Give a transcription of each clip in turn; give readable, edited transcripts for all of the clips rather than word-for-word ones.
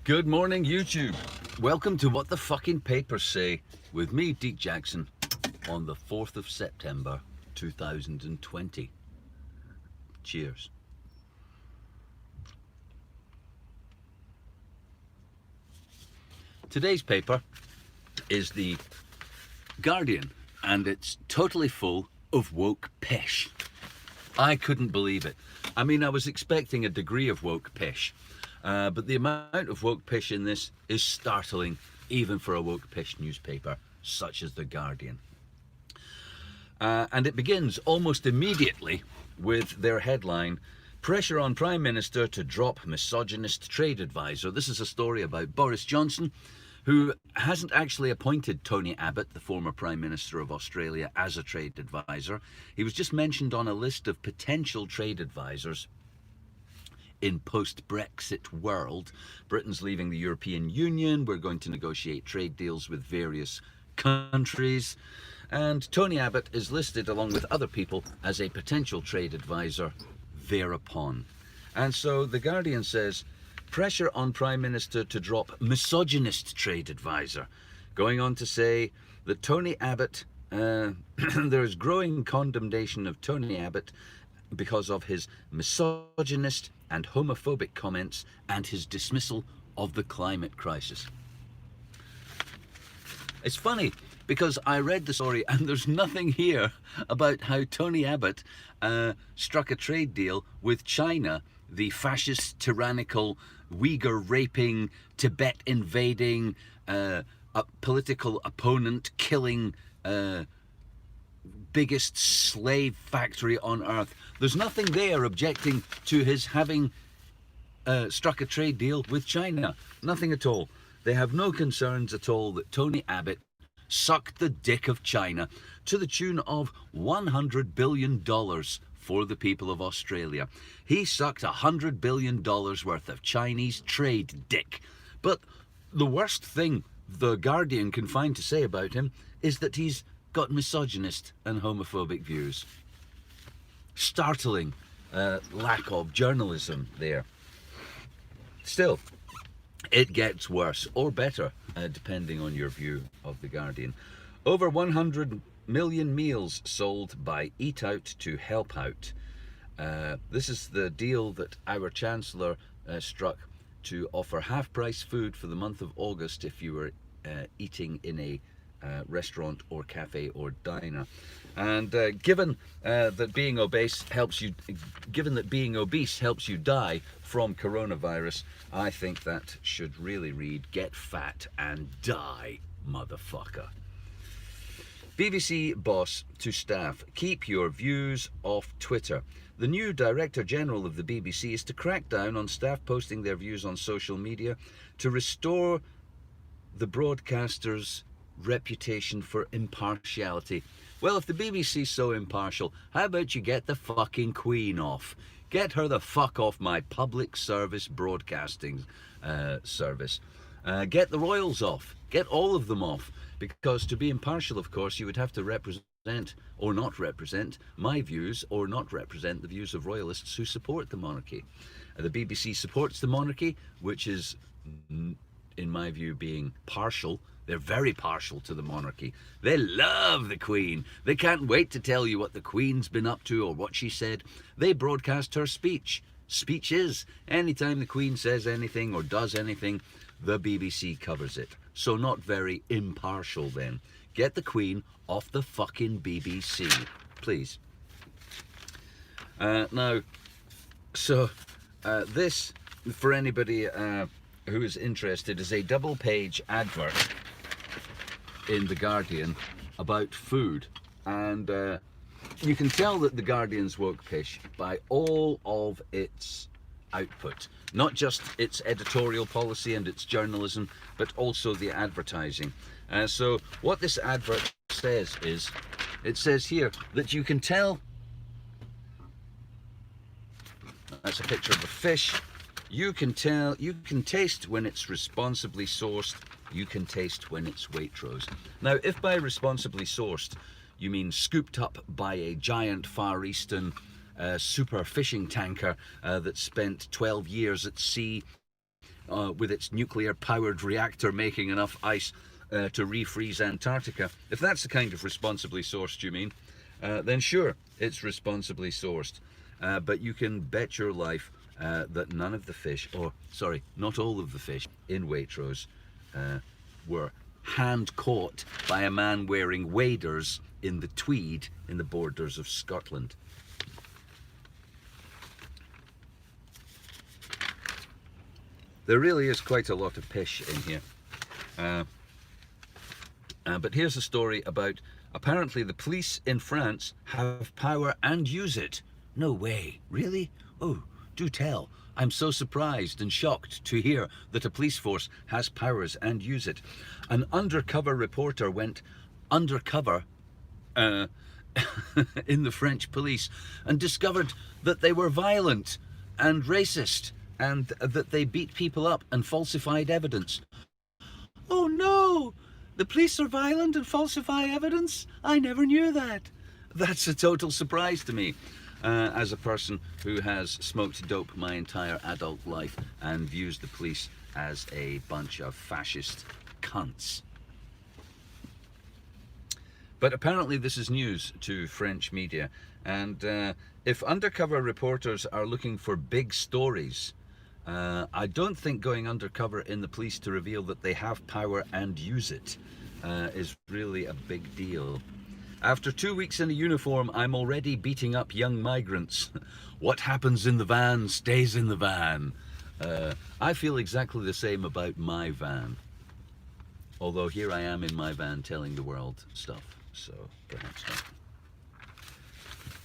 Good morning, YouTube. Welcome to What the Fucking Papers Say with me, Deke Jackson, on the 4th of September, 2020. Cheers. Today's paper is the Guardian, and it's totally full of woke pish. I couldn't believe it. I mean, I was expecting a degree of woke pish. But the amount of woke pish in this is startling, even for a woke pish newspaper such as The Guardian. And it begins almost immediately with their headline, "Pressure on Prime Minister to drop misogynist trade advisor." This is a story about Boris Johnson, who hasn't actually appointed Tony Abbott, the former Prime Minister of Australia, as a trade advisor. He was just mentioned on a list of potential trade advisors. In post-Brexit world, Britain's leaving the European Union. We're going to negotiate trade deals with various countries. And Tony Abbott is listed along with other people as a potential trade advisor thereupon. And so The Guardian says, pressure on Prime Minister to drop misogynist trade advisor. Going on to say that Tony Abbott, there is growing condemnation of Tony Abbott because of his misogynist and homophobic comments and his dismissal of the climate crisis. It's funny because I read the story and there's nothing here about how Tony Abbott struck a trade deal with China, the fascist, tyrannical, Uyghur raping, Tibet invading, political opponent killing, biggest slave factory on earth. There's nothing there objecting to his having struck a trade deal with China. Nothing at all. They have no concerns at all that Tony Abbott sucked the dick of China to the tune of $100 billion for the people of Australia. He sucked $100 billion worth of Chinese trade dick. But the worst thing The Guardian can find to say about him is that he's got misogynist and homophobic views. Startling lack of journalism there. Still, it gets worse or better, depending on your view of The Guardian. Over 100 million meals sold by Eat Out to Help Out. This is the deal that our Chancellor struck to offer half-price food for the month of August if you were eating in a restaurant or cafe or diner. And given that being obese helps you die from coronavirus, I think that should really read, "Get fat and die, motherfucker." BBC boss to staff, "Keep your views off Twitter." The new Director General of the BBC is to crack down on staff posting their views on social media to restore the broadcaster's reputation for impartiality. Well, if the BBC's so impartial, how about you get the fucking Queen off? Get her the fuck off my public service broadcasting service. Get the royals off. Get all of them off. Because to be impartial, of course, you would have to represent or not represent my views or not represent the views of royalists who support the monarchy. The BBC supports the monarchy, which is, in my view, being partial. They're very partial to the monarchy. They love the Queen. They can't wait to tell you what the Queen's been up to or what she said. They broadcast her speech. Speech is, anytime the Queen says anything or does anything, the BBC covers it. So not very impartial then. Get the Queen off the fucking BBC, please. This, for anybody who is interested, is a double-page advert in The Guardian about food, and you can tell that The Guardian's woke pish by all of its output, not just its editorial policy and its journalism, but also the advertising. So what this advert says is, it says here that you can tell, that's a picture of a fish, you can taste when it's responsibly sourced, you can taste when it's Waitrose. Now, if by responsibly sourced you mean scooped up by a giant Far Eastern super fishing tanker that spent 12 years at sea with its nuclear-powered reactor making enough ice to refreeze Antarctica. If that's the kind of responsibly sourced you mean, then sure, it's responsibly sourced. But you can bet your life that none of the fish, or sorry, not all of the fish in Waitrose were hand caught by a man wearing waders in the Tweed in the borders of Scotland. There really is quite a lot of pish in here. But here's a story about, apparently the police in France have power and use it. No way, really? Oh, do tell. I'm so surprised and shocked to hear that a police force has powers and use it. An undercover reporter went undercover in the French police and discovered that they were violent and racist and that they beat people up and falsified evidence. Oh no! The police are violent and falsify evidence? I never knew that. That's a total surprise to me. As a person who has smoked dope my entire adult life and views the police as a bunch of fascist cunts. But apparently this is news to French media, and if undercover reporters are looking for big stories, I don't think going undercover in the police to reveal that they have power and use it is really a big deal. After 2 weeks in a uniform, I'm already beating up young migrants. What happens in the van stays in the van. I feel exactly the same about my van. Although here I am in my van telling the world stuff, so perhaps not.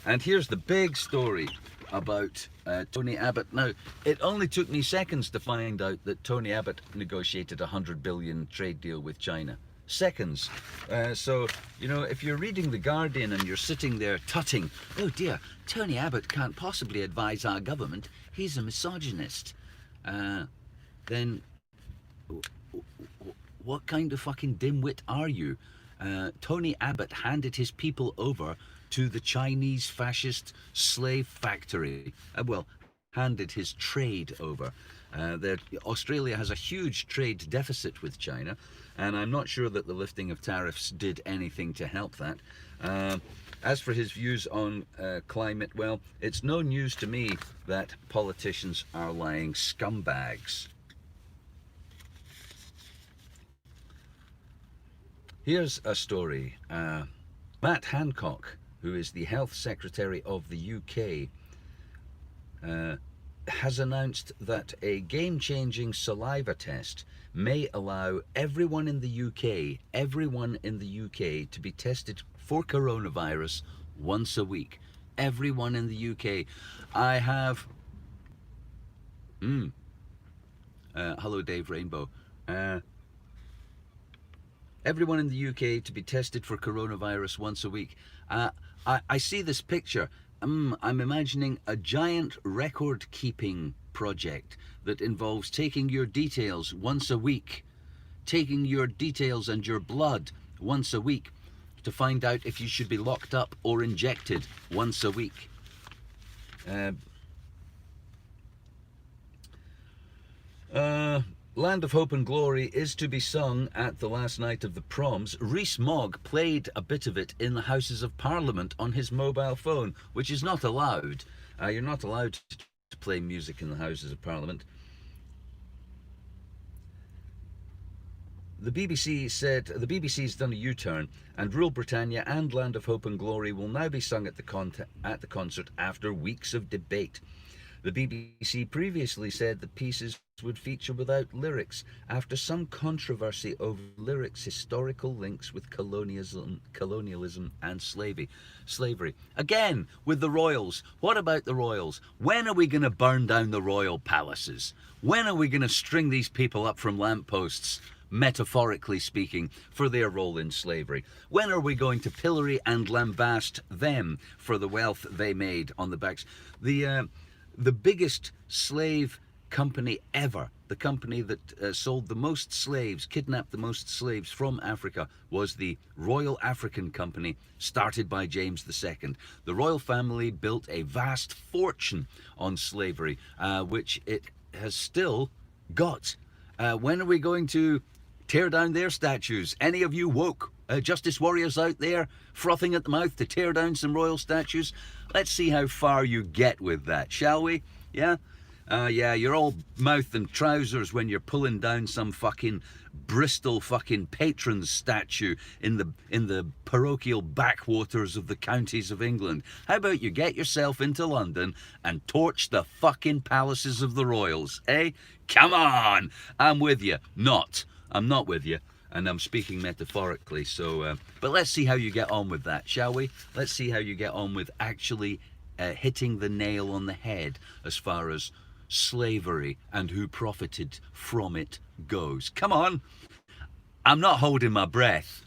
And here's the big story about Tony Abbott. Now, it only took me seconds to find out that Tony Abbott negotiated a $100 billion trade deal with China. Seconds. So, you know, if you're reading The Guardian and you're sitting there tutting, oh dear, Tony Abbott can't possibly advise our government, he's a misogynist, then what kind of fucking dimwit are you? Tony Abbott handed his people over to the Chinese fascist slave factory. Well, handed his trade over. Australia has a huge trade deficit with China, and I'm not sure that the lifting of tariffs did anything to help that. As for his views on climate, well, it's no news to me that politicians are lying scumbags. Here's a story. Matt Hancock, who is the Health Secretary of the UK, has announced that a game-changing saliva test may allow everyone in the UK to be tested for coronavirus once a week. Everyone in the UK. I have... hello, Dave Rainbow. Everyone in the UK to be tested for coronavirus once a week. I see this picture. I'm imagining a giant record-keeping project that involves taking your details once a week, taking your details and your blood once a week to find out if you should be locked up or injected once a week. Land of Hope and Glory is to be sung at the last night of the Proms. Rees-Mogg played a bit of it in the Houses of Parliament on his mobile phone, which is not allowed. You're not allowed to play music in the Houses of Parliament. The BBC said the BBC's done a U-turn, and Rule Britannia and Land of Hope and Glory will now be sung at the concert after weeks of debate. The BBC previously said the pieces would feature without lyrics after some controversy over lyrics' historical links with colonialism and slavery. Again, with the royals. What about the royals? When are we going to burn down the royal palaces? When are we going to string these people up from lampposts, metaphorically speaking, for their role in slavery? When are we going to pillory and lambast them for the wealth they made on the backs? The biggest slave company ever, the company that sold the most slaves, kidnapped the most slaves from Africa, was the Royal African Company, started by James II. The royal family built a vast fortune on slavery, which it has still got When are we going to tear down their statues? Any of you woke justice warriors out there frothing at the mouth to tear down some royal statues? Let's see how far you get with that, shall we? Yeah? Yeah, you're all mouth and trousers when you're pulling down some fucking Bristol fucking patron's statue in the parochial backwaters of the counties of England. How about you get yourself into London and torch the fucking palaces of the royals, eh? Come on! I'm with you. I'm not with you. And I'm speaking metaphorically, so... but let's see how you get on with that, shall we? Let's see how you get on with actually hitting the nail on the head as far as slavery and who profited from it goes. Come on! I'm not holding my breath.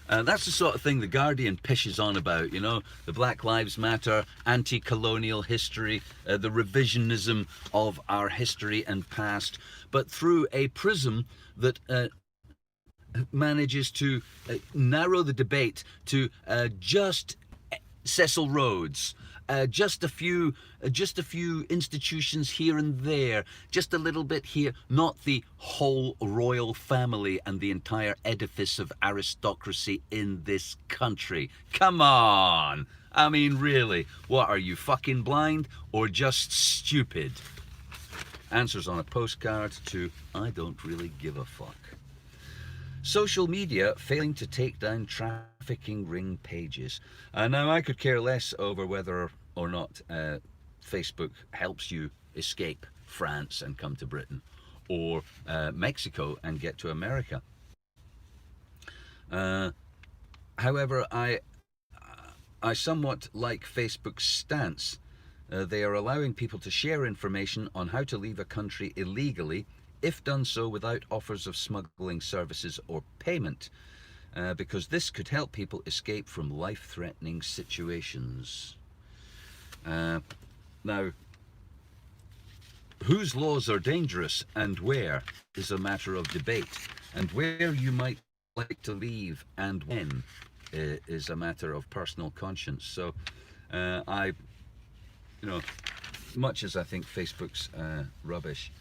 That's the sort of thing the Guardian pishes on about, you know, the Black Lives Matter, anti-colonial history, the revisionism of our history and past, but through a prism that manages to narrow the debate to just Cecil Rhodes, just a few institutions here and there, just a little bit here, not the whole royal family and the entire edifice of aristocracy in this country. Come on! I mean, really, what are you, fucking blind or just stupid? Answers on a postcard to I don't really give a fuck. Social media failing to take down trafficking ring pages. Now, I could care less over whether or not Facebook helps you escape France and come to Britain, or Mexico and get to America. However, I somewhat like Facebook's stance. They are allowing people to share information on how to leave a country illegally, if done so without offers of smuggling services or payment, because this could help people escape from life-threatening situations. Now, whose laws are dangerous and where is a matter of debate, and where you might like to leave and when is a matter of personal conscience. So much as I think Facebook's rubbish,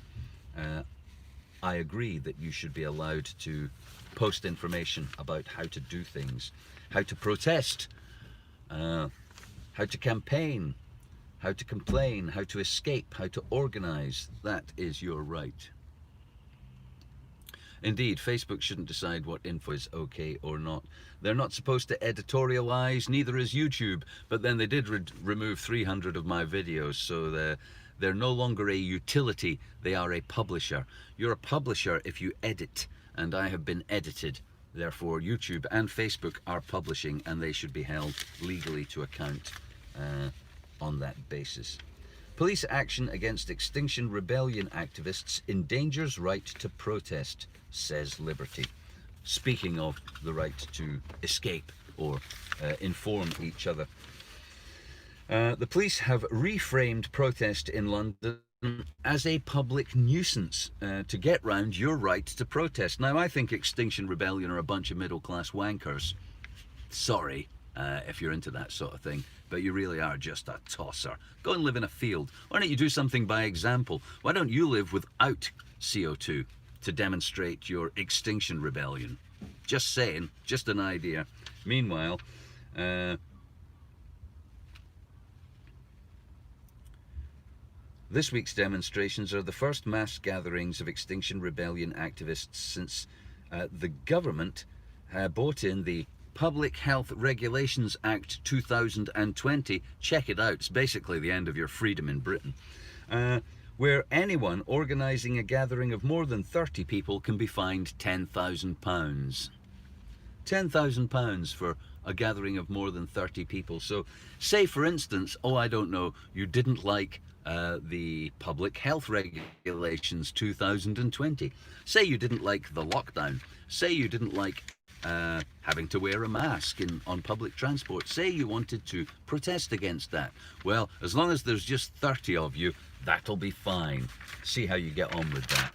I agree that you should be allowed to post information about how to do things, how to protest, how to campaign, how to complain, how to escape, how to organize. That is your right. Indeed, Facebook shouldn't decide what info is okay or not. They're not supposed to editorialize, neither is YouTube, but then they did remove 300 of my videos, so they're no longer a utility, they are a publisher. You're a publisher if you edit, and I have been edited. Therefore, YouTube and Facebook are publishing, and they should be held legally to account on that basis. Police action against Extinction Rebellion activists endangers right to protest, says Liberty. Speaking of the right to escape or inform each other. The police have reframed protest in London as a public nuisance to get round your right to protest. Now, I think Extinction Rebellion are a bunch of middle-class wankers. Sorry if you're into that sort of thing, but you really are just a tosser. Go and live in a field. Why don't you do something by example? Why don't you live without CO2 to demonstrate your Extinction Rebellion? Just saying, just an idea. Meanwhile, this week's demonstrations are the first mass gatherings of Extinction Rebellion activists since the government brought in the Public Health Regulations Act 2020. Check it out. It's basically the end of your freedom in Britain. Where anyone organising a gathering of more than 30 people can be fined £10,000. £10,000 for a gathering of more than 30 people. So say, for instance, I don't know, you didn't like the Public Health Regulations 2020. Say you didn't like the lockdown. Say you didn't like having to wear a mask on public transport. Say you wanted to protest against that. Well, as long as there's just 30 of you, that'll be fine. See how you get on with that.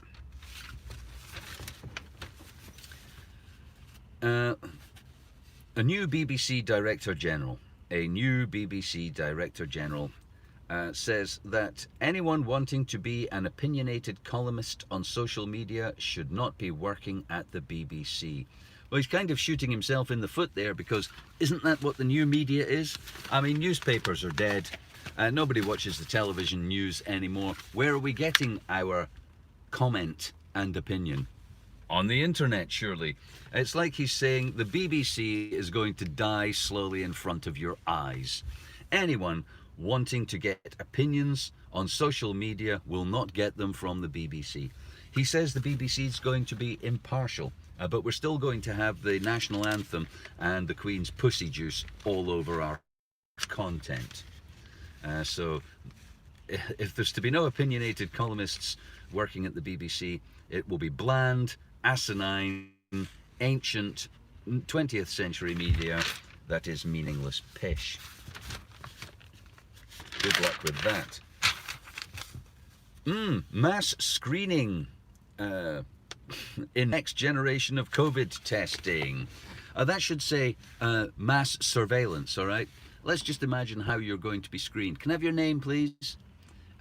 A new BBC Director General says that anyone wanting to be an opinionated columnist on social media should not be working at the BBC. Well, he's kind of shooting himself in the foot there, because isn't that what the new media is? I mean, newspapers are dead. Nobody watches the television news anymore. Where are we getting our comment and opinion? On the internet, surely. It's like he's saying the BBC is going to die slowly in front of your eyes. Anyone wanting to get opinions on social media will not get them from the BBC. He says the BBC is going to be impartial, but we're still going to have the national anthem and the Queen's pussy juice all over our content. So if there's to be no opinionated columnists working at the BBC, it will be bland, asinine, ancient, 20th century media that is meaningless pish. Good luck with that. Mass screening in next generation of COVID testing. That should say mass surveillance, all right? Let's just imagine how you're going to be screened. Can I have your name, please?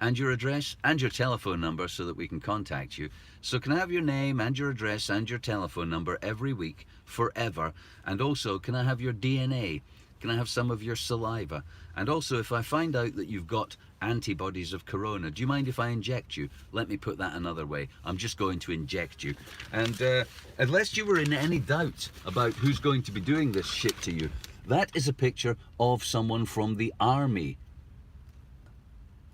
And your address and your telephone number so that we can contact you. So can I have your name and your address and your telephone number every week, forever? And also, can I have your DNA? Can I have some of your saliva? And also, if I find out that you've got antibodies of corona, do you mind if I inject you? Let me put that another way. I'm just going to inject you. And unless you were in any doubt about who's going to be doing this shit to you, that is a picture of someone from the army,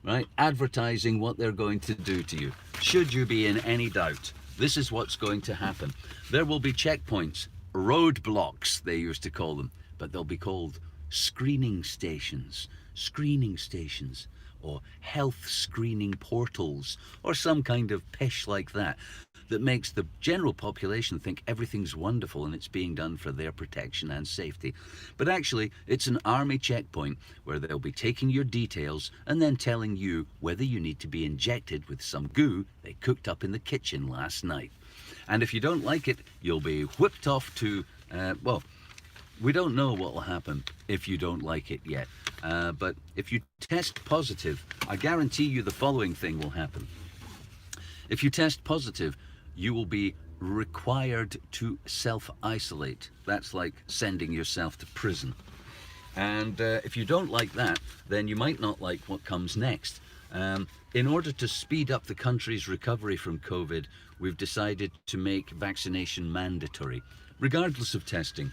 right? Advertising what they're going to do to you. Should you be in any doubt, this is what's going to happen. There will be checkpoints, roadblocks, they used to call them, but they'll be called screening stations, or health screening portals, or some kind of pish like that, that makes the general population think everything's wonderful and it's being done for their protection and safety. But actually, it's an army checkpoint where they'll be taking your details and then telling you whether you need to be injected with some goo they cooked up in the kitchen last night. And if you don't like it, you'll be whipped off to, well, we don't know what will happen if you don't like it yet. But if you test positive, I guarantee you the following thing will happen. If you test positive, you will be required to self-isolate. That's like sending yourself to prison. And if you don't like that, then you might not like what comes next. In order to speed up the country's recovery from COVID, we've decided to make vaccination mandatory, regardless of testing.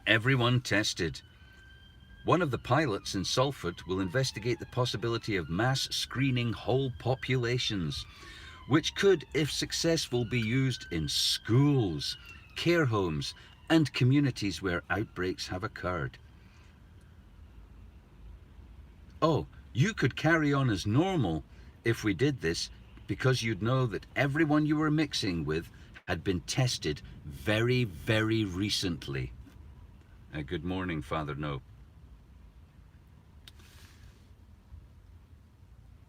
Everyone tested. One of the pilots in Salford will investigate the possibility of mass screening whole populations, which could, if successful, be used in schools, care homes, and communities where outbreaks have occurred. Oh, you could carry on as normal if we did this, because you'd know that everyone you were mixing with had been tested very, very recently. Good morning, Father No.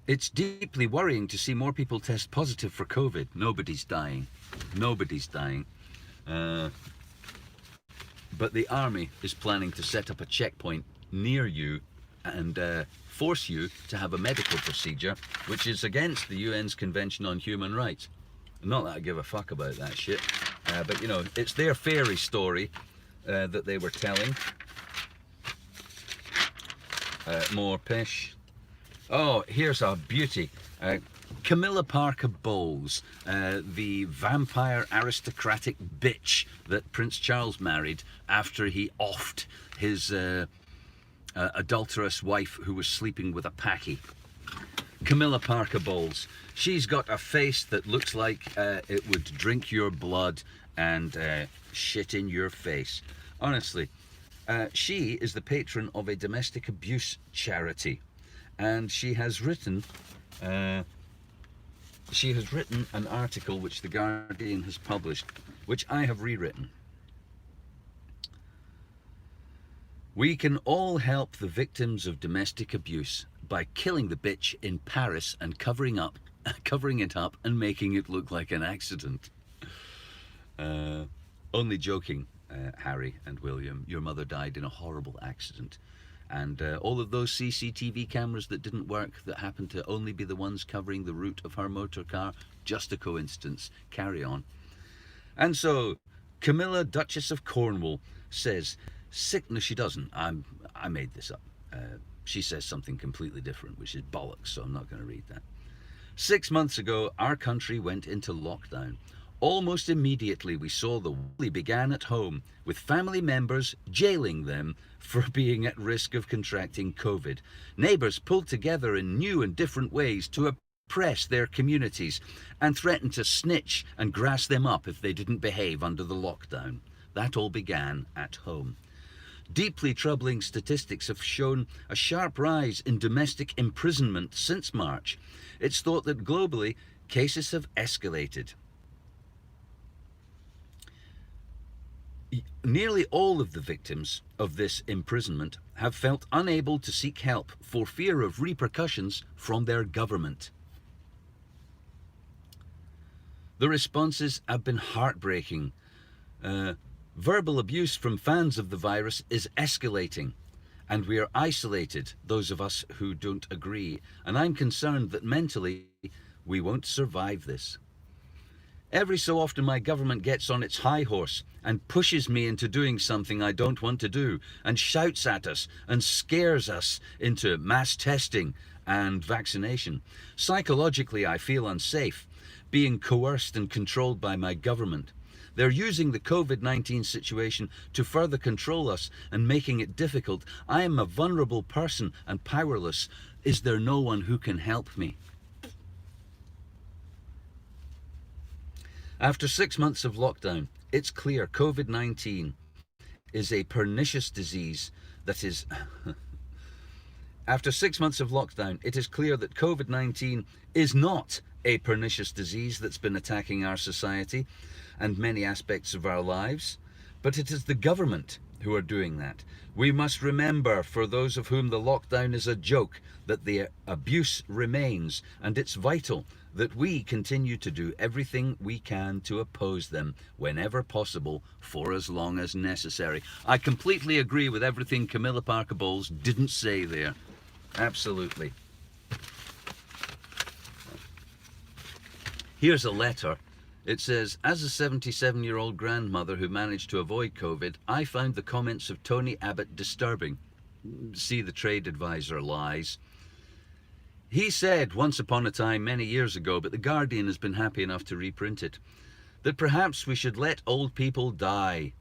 It's deeply worrying to see more people test positive for COVID. Nobody's dying. Nobody's dying. But the army is planning to set up a checkpoint near you and force you to have a medical procedure, which is against the UN's Convention on Human Rights. Not that I give a fuck about that shit, but you know, it's their fairy story that they were telling. More pish. Oh, here's a beauty. Camilla Parker Bowles, the vampire aristocratic bitch that Prince Charles married after he offed his adulterous wife who was sleeping with a packy. Camilla Parker Bowles. She's got a face that looks like it would drink your blood and shit in your face. Honestly, she is the patron of a domestic abuse charity, and she has written an article which The Guardian has published, which I have rewritten. We can all help the victims of domestic abuse by killing the bitch in Paris and covering it up and making it look like an accident. Only joking, Harry and William. Your mother died in a horrible accident. And all of those CCTV cameras that didn't work, that happened to only be the ones covering the route of her motor car, just a coincidence. Carry on. And so, Camilla, Duchess of Cornwall, says, no, she doesn't. I made this up. She says something completely different, which is bollocks, so I'm not going to read that. 6 months ago, our country went into lockdown. Almost immediately, we saw the bully began at home, with family members jailing them for being at risk of contracting COVID. Neighbours pulled together in new and different ways to oppress their communities and threatened to snitch and grass them up if they didn't behave under the lockdown. That all began at home. Deeply troubling statistics have shown a sharp rise in domestic imprisonment since March. It's thought that globally, cases have escalated. Nearly all of the victims of this imprisonment have felt unable to seek help for fear of repercussions from their government. The responses have been heartbreaking. Verbal abuse from fans of the virus is escalating, and we are isolated, those of us who don't agree, and I'm concerned that mentally we won't survive this. Every so often my government gets on its high horse and pushes me into doing something I don't want to do, and shouts at us and scares us into mass testing and vaccination. Psychologically, I feel unsafe, being coerced and controlled by my government. They're using the COVID-19 situation to further control us and making it difficult. I am a vulnerable person and powerless. Is there no one who can help me? After 6 months of lockdown, it's clear COVID-19 is a pernicious disease that is... After 6 months of lockdown, it is clear that COVID-19 is not a pernicious disease that's been attacking our society and many aspects of our lives, but it is the government who are doing that. We must remember, for those of whom the lockdown is a joke, that the abuse remains, and it's vital that we continue to do everything we can to oppose them whenever possible for as long as necessary. I completely agree with everything Camilla Parker Bowles didn't say there. Absolutely. Here's a letter. It says, as a 77-year-old grandmother who managed to avoid COVID, I found the comments of Tony Abbott disturbing. See the trade advisor lies. He said once upon a time many years ago, but the Guardian has been happy enough to reprint it, that perhaps we should let old people die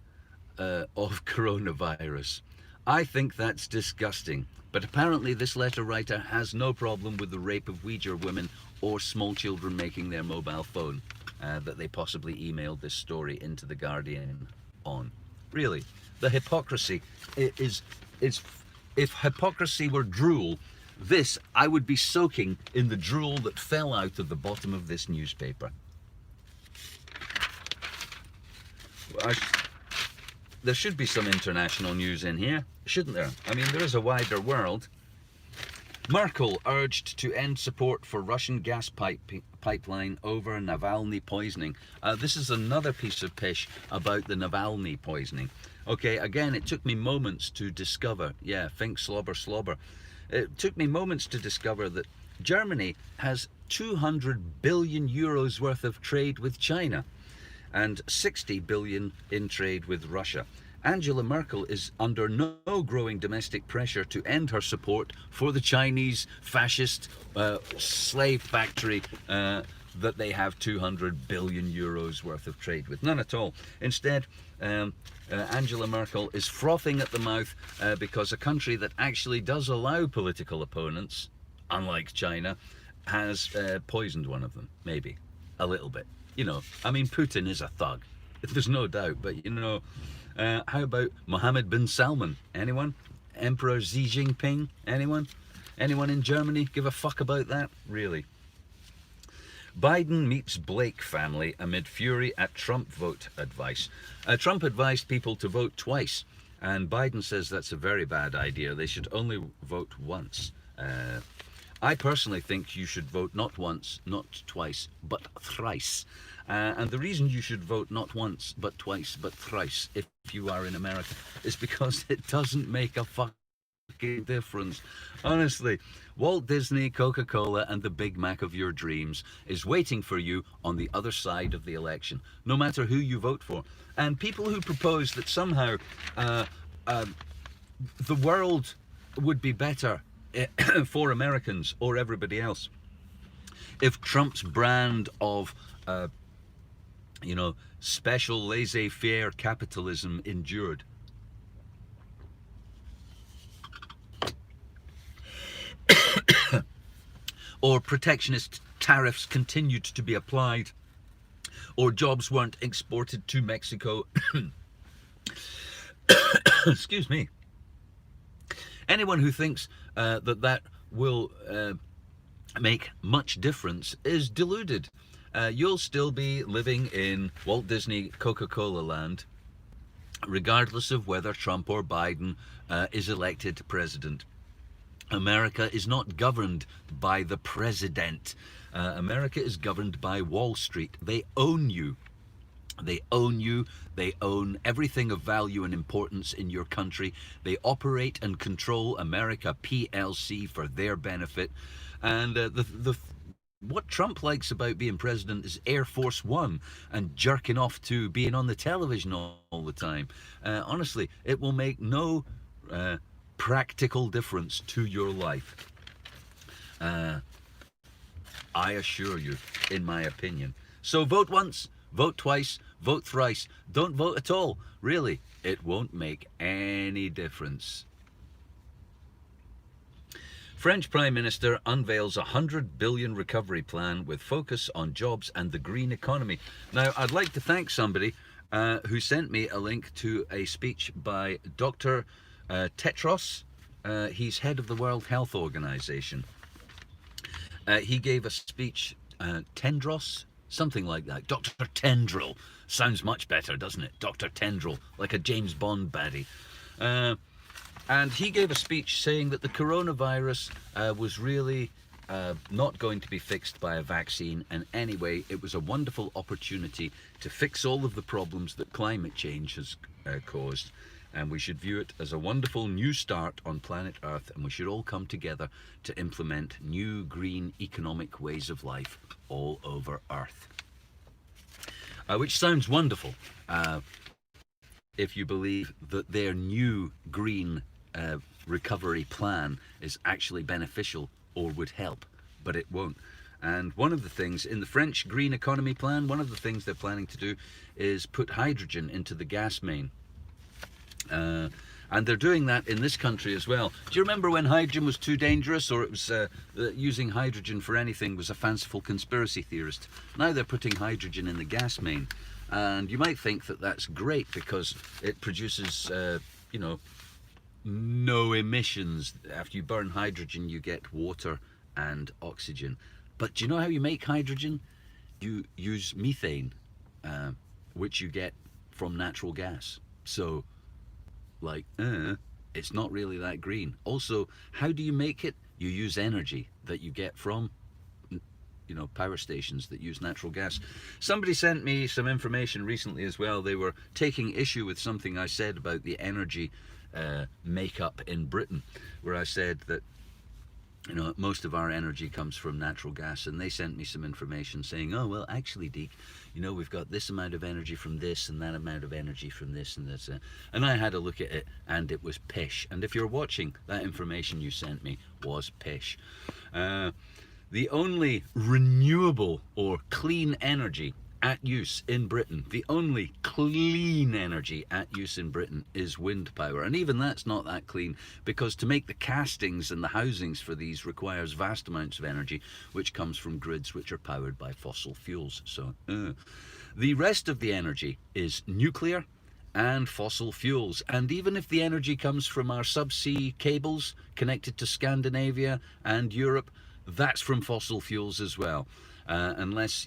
of coronavirus. I think that's disgusting, but apparently this letter writer has no problem with the rape of Uyghur women or small children making their mobile phone. That they possibly emailed this story into the Guardian on. Really, the hypocrisy is if hypocrisy were drool, this I would be soaking in the drool that fell out of the bottom of this newspaper. There should be some international news in here, shouldn't there? I mean, there is a wider world. Merkel urged to end support for Russian gas pipeline over Navalny poisoning. This is another piece of pish about the Navalny poisoning. Okay, again, it took me moments to discover, yeah, think slobber slobber. It took me moments to discover that Germany has 200 billion euros worth of trade with China and 60 billion in trade with Russia. Angela Merkel is under no growing domestic pressure to end her support for the Chinese fascist slave factory that they have 200 billion euros worth of trade with. None at all. Instead, Angela Merkel is frothing at the mouth because a country that actually does allow political opponents, unlike China, has poisoned one of them. Maybe. A little bit. You know, I mean, Putin is a thug. There's no doubt, but you know... how about Mohammed bin Salman? Anyone? Emperor Xi Jinping? Anyone? Anyone in Germany give a fuck about that? Really? Biden meets Blake family amid fury at Trump vote advice. Trump advised people to vote twice, and Biden says that's a very bad idea. They should only vote once. I personally think you should vote not once, not twice, but thrice. And the reason you should vote not once, but twice, but thrice, if you are in America, is because it doesn't make a fucking difference. Honestly, Walt Disney, Coca-Cola, and the Big Mac of your dreams is waiting for you on the other side of the election, no matter who you vote for. And people who propose that somehow the world would be better for Americans or everybody else if Trump's brand of special laissez-faire capitalism endured. Or protectionist tariffs continued to be applied, or jobs weren't exported to Mexico. Excuse me. Anyone who thinks that will make much difference is deluded. You'll still be living in Walt Disney Coca-Cola land, regardless of whether Trump or Biden is elected president. America is not governed by the president. America is governed by Wall Street. They own you. They own you. They own everything of value and importance in your country. They operate and control America PLC for their benefit. And what Trump likes about being president is Air Force One and jerking off to being on the television all the time. Honestly, it will make no practical difference to your life. I assure you, in my opinion. So vote once, vote twice, vote thrice. Don't vote at all. Really, it won't make any difference. French Prime Minister unveils a 100 billion recovery plan with focus on jobs and the green economy. Now, I'd like to thank somebody who sent me a link to a speech by Dr. Tedros. He's head of the World Health Organization. He gave a speech, Tendros, something like that. Dr. Tendril. Sounds much better, doesn't it? Dr. Tendril, like a James Bond baddie. And he gave a speech saying that the coronavirus was really not going to be fixed by a vaccine. And anyway, it was a wonderful opportunity to fix all of the problems that climate change has caused. And we should view it as a wonderful new start on planet Earth, and we should all come together to implement new green economic ways of life all over Earth. Which sounds wonderful if you believe that their new green recovery plan is actually beneficial or would help, but it won't. And one of the things in the French green economy plan, one of the things they're planning to do is put hydrogen into the gas main. And they're doing that in this country as well. Do you remember when hydrogen was too dangerous, or it was using hydrogen for anything was a fanciful conspiracy theorist? Now they're putting hydrogen in the gas main. And you might think that that's great because it produces, no emissions. After you burn hydrogen, you get water and oxygen. But do you know how you make hydrogen? You use methane, which you get from natural gas. So, it's not really that green. Also, how do you make it? You use energy that you get from, power stations that use natural gas. Somebody sent me some information recently as well. They were taking issue with something I said about the energy makeup in Britain, where I said that most of our energy comes from natural gas, and they sent me some information saying, oh, well, actually, Deek, we've got this amount of energy from this and that amount of energy from this and this. And I had a look at it, and it was pish. And if you're watching, that information you sent me was pish. The only renewable or clean energy at use in Britain, the only clean energy at use in Britain is wind power. And even that's not that clean, because to make the castings and the housings for these requires vast amounts of energy, which comes from grids which are powered by fossil fuels. So the rest of the energy is nuclear and fossil fuels. And even if the energy comes from our subsea cables connected to Scandinavia and Europe, that's from fossil fuels as well. Unless,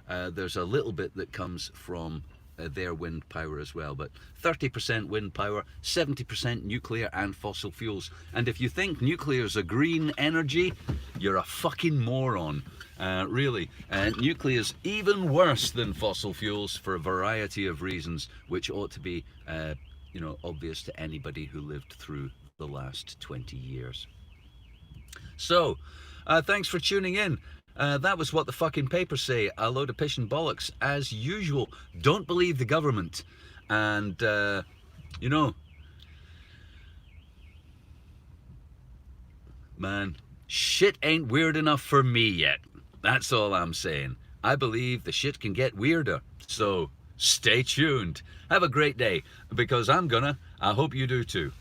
there's a little bit that comes from their wind power as well. But 30% wind power, 70% nuclear and fossil fuels. And if you think nuclear is a green energy, you're a fucking moron. Really. Nuclear is even worse than fossil fuels for a variety of reasons, which ought to be, obvious to anybody who lived through the last 20 years. So, thanks for tuning in. That was what the fucking papers say. A load of piss and bollocks, as usual. Don't believe the government. And, man, shit ain't weird enough for me yet. That's all I'm saying. I believe the shit can get weirder. So, stay tuned. Have a great day, because I'm gonna. I hope you do too.